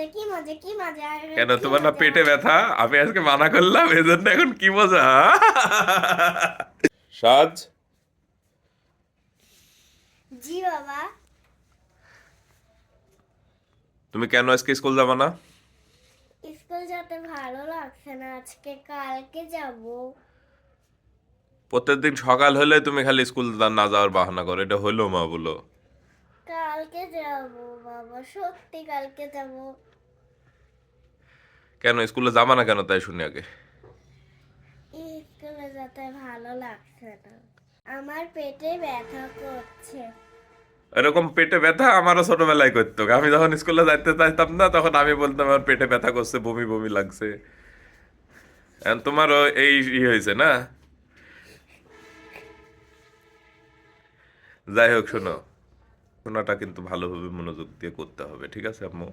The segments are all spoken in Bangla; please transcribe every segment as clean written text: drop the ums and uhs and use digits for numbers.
মজা কি মজা কি মজা কেন কি তোমার না মজা। পেটে ব্যথা? আমি আজকে মানা করলাম, এজন্য এখন কি মজা? সাজ। জি বাবা। তুমি কেন আজকে স্কুল যাবা না? স্কুল যেতে ভালো লাগছে না, আজকে কালকে যাব। প্রত্যেকদিন সকাল হলে তুমি খালি স্কুল না যাওয়ার বাহানা করো, এটা হইলো মা বলো? কালকে যাব বাবা, সত্যি কালকে যাব। কেন স্কুলে যাবা না কেন তাই শুনি আগে। স্কুলে যেতে ভালো লাগছে না, আমার পেটে ব্যথা করছে। এরকম পেটে ব্যথা আমারও ছোটবেলায় করতো। আমি যখন স্কুলে যাইতে চাইতাম না তখন আমি বলতাম আমার পেটে ব্যথা করছে, বমি বমি লাগছে। এখন তোমারও এই হয়েছে না? যাই হোক শোনো, পড়াশোনাটা কিন্তু ভালোভাবে মনোযোগ দিয়ে করতে হবে, ঠিক আছে আম্মু?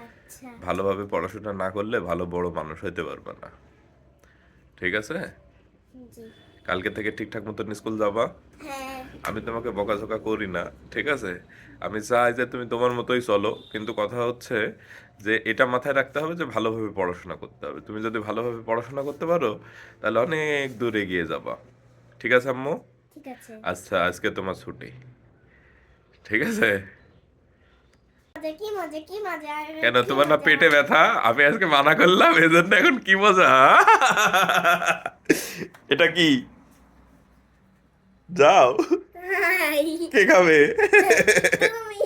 আচ্ছা। ভালোভাবে পড়াশোনা না করলে ভালো বড় মানুষ হইতে পারবে না, ঠিক আছে? জি। কালকে থেকে ঠিকঠাক মতন স্কুল যাবা। হ্যাঁ। আমি তোমাকে বকাঝকা করি না, ঠিক আছে? আমি চাই যে তুমি তোমার মতোই চলো, কিন্তু কথা হচ্ছে যে এটা মাথায় রাখতে হবে যে ভালোভাবে পড়াশোনা করতে হবে। তুমি যদি ভালোভাবে পড়াশোনা করতে পারো তাহলে অনেক দূর এগিয়ে যাবা, ঠিক আছে আম্মু? ঠিক আছে। আচ্ছা, আজকে তোমার ছুটি, ঠিক আছে? মজা কি মজা কি মজা কেন কি তোমার না মজা। পেটে ব্যথা? আমি আজকে মানা করলাম, এজন্য এখন কি মজা? এটা কি? যাও, হাই। কে খাবে? তুমি।